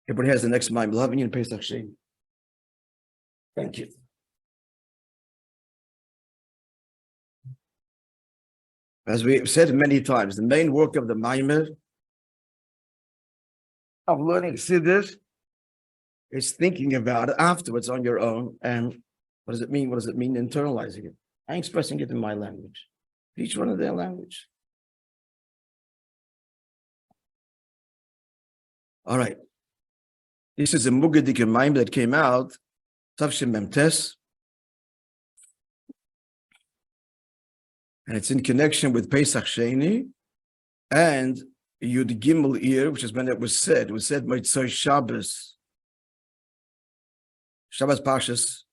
Everybody has the next mind. Loving you in Pesach Sheini. Thank you. As we have said many times, the main work of the Maimer of learning Siddur is thinking about it afterwards on your own. And what does it mean? What does it mean internalizing it? I'm expressing it in my language. Each one of their language. All right. This is a Mugadik Maimer that came out, Tavshim Memtes. And it's in connection with Pesach Sheini and Yud Gimel Ir, which is when it was said. It was said Moishe Shabbos. Shabbos Pashas.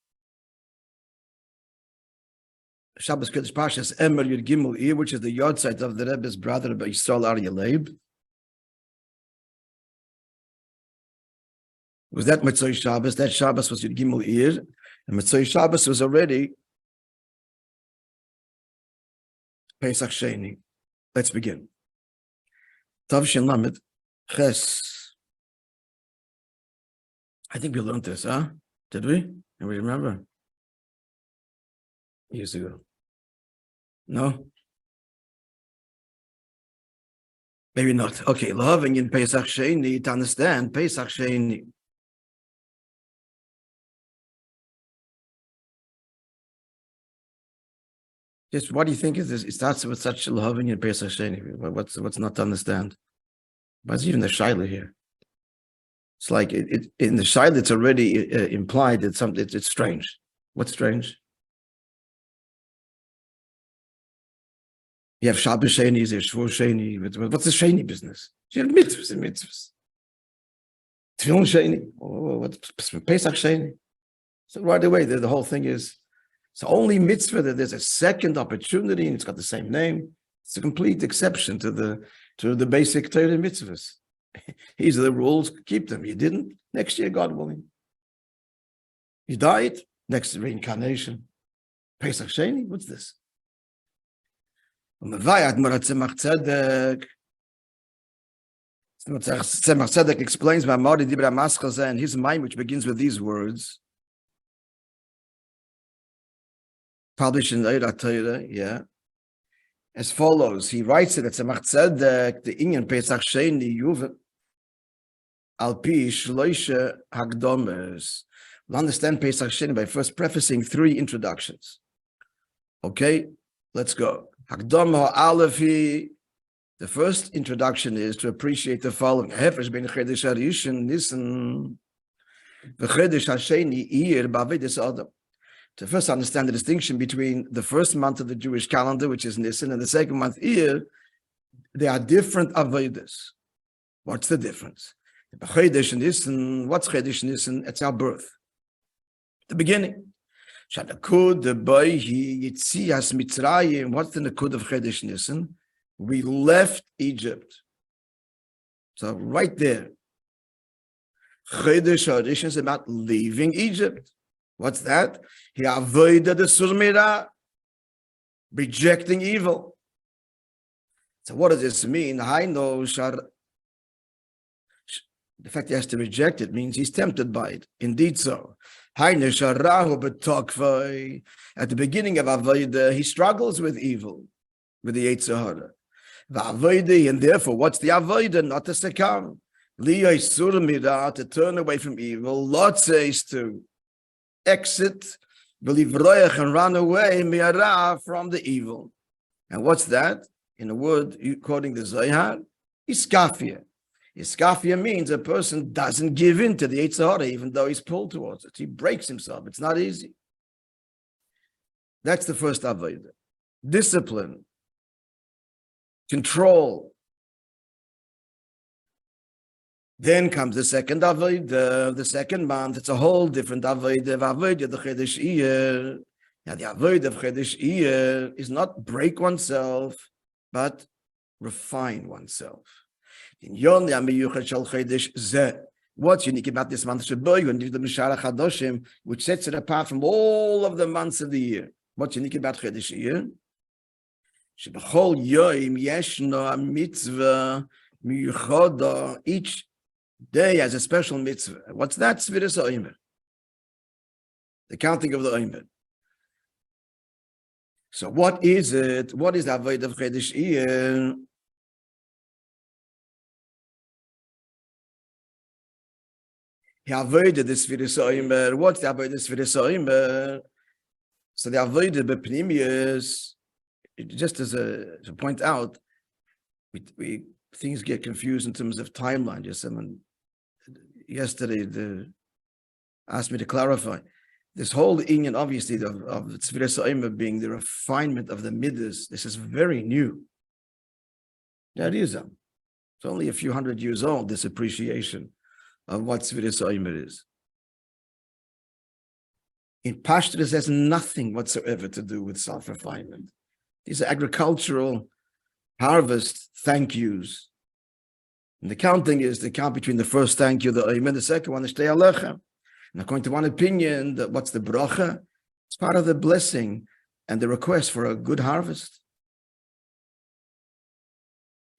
Shabbos Kodesh Pashas Emer Yud Gimel Ir, which is the yahrzeit of the Rebbe's brother, Rabbi Yisrael Aryeh Leib. Was that Moishe Shabbos? That Shabbos was Yud Gimel Ir. And Moishe Shabbos was already Pesach Sheini. Let's begin. Tavshin Lamed Ches. I think we learned this, huh? Did we? And we remember? Years ago. No? Maybe not. Okay, loving in Pesach Sheini, to understand Pesach Sheini. Just what do you think is this? It starts with such loving in Pesach Sheini. What's not to understand? But even the Shaila here. It's like it in the Shaila, it's already implied that something. It's strange. What's strange? You have Shabbos Sheini, there's Shvur Sheini. What's the Sheini business? You have mitzvahs and mitzvahs. Tefillin Sheini. What's Pesach Sheini? So right away, the whole thing is. It's only mitzvah that there's a second opportunity and it's got the same name. It's a complete exception to the basic Torah mitzvahs. These are the rules, keep them. You didn't, next year, God willing. You died, next reincarnation. Pesach Sheini, what's this? Tzemach Tzedek explains Ma'amar Dibra Maschal and his mind, which begins with these words. Published in Eira Torah, yeah. As follows, he writes it at Tzemach Tzedek, the Inyan Pesach Sheini Yuv Al Pi Shloisha Hagdomes. We'll understand Pesach Sheini by first prefacing 3 introductions. Okay, let's go. Hagdoma Alefi. The first introduction is to appreciate the following: Hefesh ben Chedesh Harishon Nisan v'Chedesh Hasheni Ir b'Avedis Adam. To first understand the distinction between the first month of the Jewish calendar, which is Nisan, and the second month, Iyar, they are different Avodas. What's the difference? Chedesh Nisan, what's Chedesh Nisan? It's our birth. The beginning. Shadakud, the Baihi, Yitzias Mitzrayim. What's the Nakud of Chedesh Nisan? We left Egypt. So right there. Chedesh Harishon is about leaving Egypt. What's that? He avoided the surmira, rejecting evil. So what does this mean? The fact he has to reject it means he's tempted by it. Indeed so. At the beginning of Avodah, he struggles with evil, with the Yetzer Hara. And therefore, what's the Avodah? Not to succumb. To turn away from evil. Lot says to exit, and run away from the evil. And what's that? In a word, according to Zohar, iskafia. Iskafia means a person doesn't give in to the Yetzer Hara, even though he's pulled towards it. He breaks himself. It's not easy. That's the first avodah. Discipline, control. Then comes the second avodah, the second month. It's a whole different avodah. Avodah the Chedesh Iyar. Now the avodah of Chedesh Iyar is not break oneself, but refine oneself. In Yon Yamiyuchad Shal Chedesh Zeh. What's unique about this month? Which sets it apart from all of the months of the year. What's unique about Chedesh Iyar? Shebachol Yoim Yeshno Mitzvah Miyuchoda. Each Day has a special mitzvah. What's that? Sviras ha'omer. The counting of the omer. So what is it? What is the avodah of Chedesh Iyar? He avoided the Sviras ha'omer. What's the avodah of Sviras ha'omer? So the avodah b'pnimius, just as to point out, we things get confused in terms of timeline. Just someone yesterday asked me to clarify. This whole Inyan, obviously, of Tzviras ha'omer being the refinement of the midas, this is very new. That is It's only a few hundred years old, this appreciation of what Tzviras ha'omer is. In Pashto, this has nothing whatsoever to do with self-refinement. These are agricultural harvest thank yous. And the counting is the count between the first thank you, the omer, and the second one, the shtei alechem. And according to one opinion, that what's the bracha? It's part of the blessing and the request for a good harvest.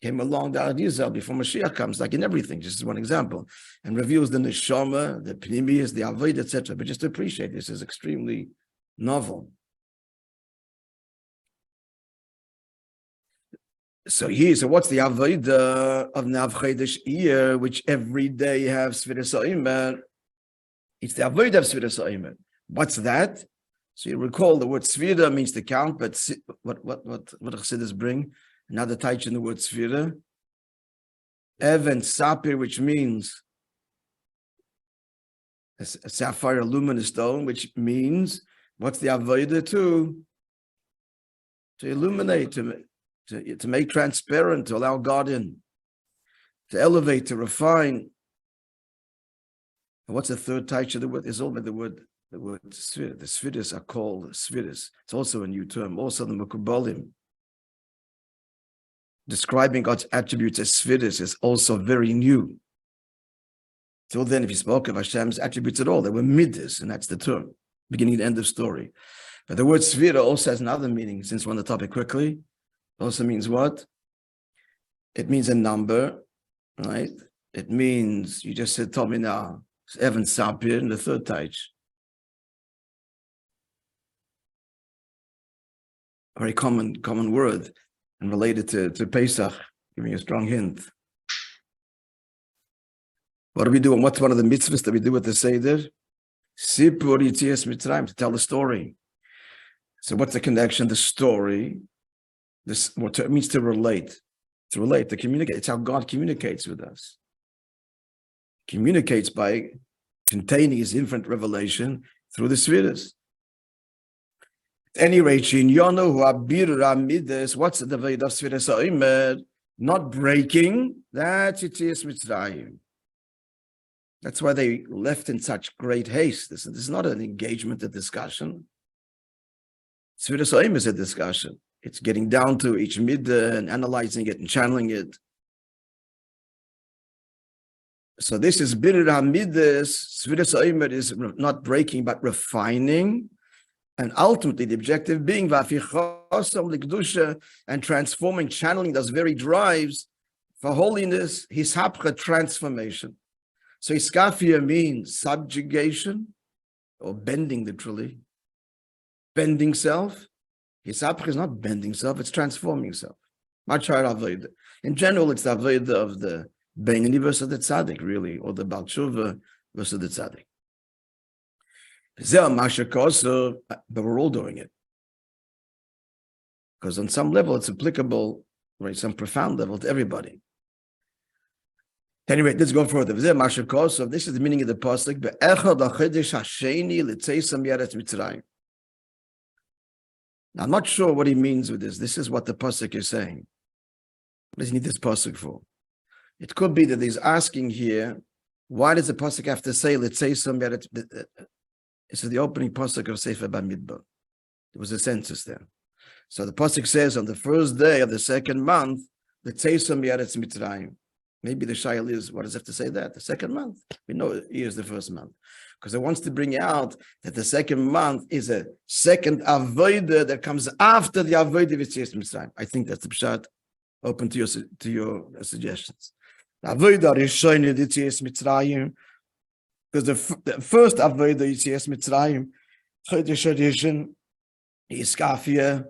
Came along the Arizal before Mashiach comes, like in everything, just as one example, and reveals the neshama, the pnimius, the avodah, etc. But just to appreciate this is extremely novel. So what's the avodah of Nav Chedesh Iyar, which every day you have Sviras ha'omer? It's the avodah of Sviras ha'omer. What's that? So you recall the word Svira means to count, but what Chassidus bring? Another taich in the word Svira. Even Sapir, which means a sapphire luminous stone, which means what's the avodah to illuminate, to make transparent, to allow God in, to elevate, to refine. And what's the third taich of the word? It's all about the word Svira. The Sviras are called Sviras. It's also a new term. Also the Mekubalim, describing God's attributes as Sviras, is also very new. Till then, if you spoke of Hashem's attributes at all, they were midas, and that's the term, beginning and end of story. But the word Svira also has another meaning, since we're on the topic quickly. It also means what? It means a number, right? It means, you just told me now, Evan Sapir in the third taich. Very common word, and related to Pesach, giving a strong hint. What do we do? And what's one of the mitzvahs that we do with the Seder? Sipur Yitzias Mitzrayim, to tell the story. So what's the connection? The story. This what it means to relate, to communicate. It's how God communicates with us. Communicates by containing his infinite revelation through the Sviras. At any rate, Shinyonu who abira midas, what's the avodah of Sviras ha'omer? Not breaking, that's Yitzias Mitzrayim. That's why they left in such great haste. This is not an engagement, a discussion. Sviras ha'omer is a discussion. It's getting down to each midah and analyzing it and channeling it. So this is Birir HaMidas. Sviras ha'omer is not breaking, but refining. And ultimately, the objective being Vafichosam Likdusha, and transforming, channeling those very drives for holiness, Hishapcha, transformation. So Iskafia means subjugation, or bending literally. Bending self. Hishapcha is not bending self, it's transforming self. Much higher avodah. In general, it's the avodah of the Beinoni versus the Tzaddik, really, or the Baal Tshuva versus the Tzaddik. But we're all doing it. Because on some level, it's applicable, right, some profound level to everybody. Anyway, let's go further. This is the meaning of the pasuk. Now, I'm not sure what he means with this. This is what the pasuk is saying. What does he need this pasuk for? It could be that he's asking here, why does the pasuk have to say, let's say some This is the opening pasuk of Sefer Bamidbar. There was a census there. So the pasuk says, on the first day of the second month, let's say some Yaretz Mitzrayim. Maybe the shail is, what does it have to say that? The second month? We know here's the first month. Because it wants to bring out that the second month is a second avodah that comes after the avodah of Yitzias Mitzrayim. I think that's the pshat. Open to your suggestions. Avodah Sheini Yitzias Mitzrayim, because the first Avodah Yitzias Mitzrayim, Chodesh Rishon, Iskafia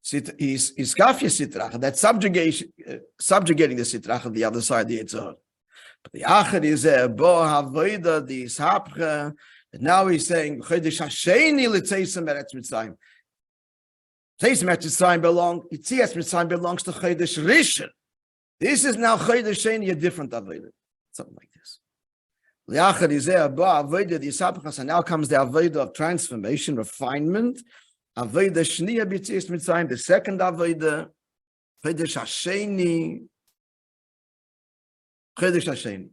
Sitrach, that's subjugating the Sitrach on the other side, the Yitzhak. But the Achad is Bo Avodah, the Ishapcha, and now he's saying, Chodesh HaSheni L'tzeisem Eretz Mitzrayim. Tzeisem Eretz Mitzrayim Yitzias Mitzrayim belongs to Chodesh Rishon. This is now Chodesh Sheini, a different Avodah. Something like this. L'achad is Bo Avodah, the Ishapcha, and now comes the Avodah of transformation, refinement. Avodah Shniya B'Yitzias Mitzrayim, the second Avodah, Chodesh HaSheni. Chodesh HaSheni.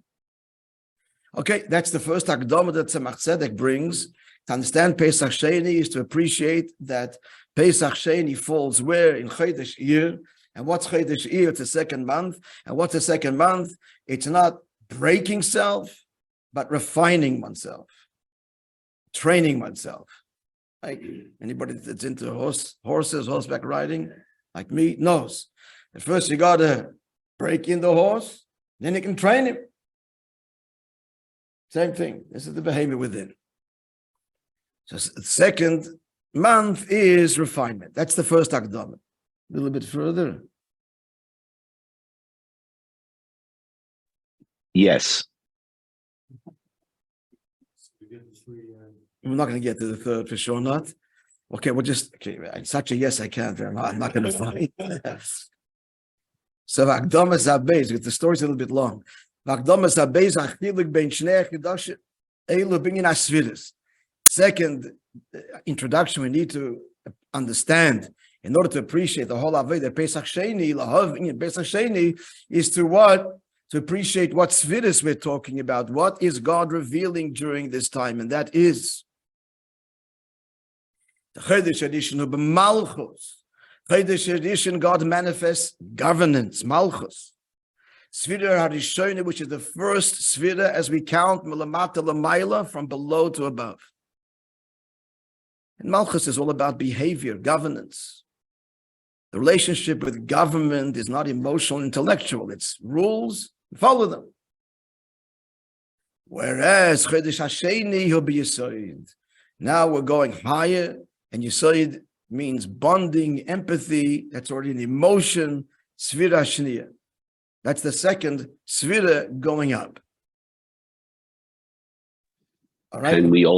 Okay, that's the first Akdama that Tzemach Tzedek brings. To understand Pesach Sheini is to appreciate that Pesach Sheini falls where? In Chodesh Iyar. And what's Chodesh Iyar? It's the second month. And what's the second month? It's not breaking self, but refining oneself, training oneself. Like anybody that's into horses, horseback riding, like me, knows. At first you got to break in the horse, then you can train him. Same thing. This is the behavior within. So the second month is refinement. That's the first Akdama. A little bit further. Yes. We're not going to get to the third for sure not. Okay, we'll just, okay, such a yes I can't. I'm not going to fight. So Akdama Zabez, because the story's a little bit long. Second introduction we need to understand in order to appreciate the whole Avodah Pesach Sheini, Lahav Inyan Pesach Sheini, is to what? To appreciate what Svidus we're talking about. What is God revealing during this time? And that is the Chodesh edition of Malchus. Chodesh edition, God manifests governance, Malchus. Sfira Harishona, which is the first Sfira as we count Milamata Lamaila, from below to above. And Malchus is all about behavior, governance. The relationship with government is not emotional, intellectual. It's rules, follow them. Whereas Chodesh HaSheni, he'll be Yisoid. Now we're going higher, and Yisoid means bonding, empathy. That's already an emotion. Sfira Shniya. That's the second Sfira going up. All right. And we also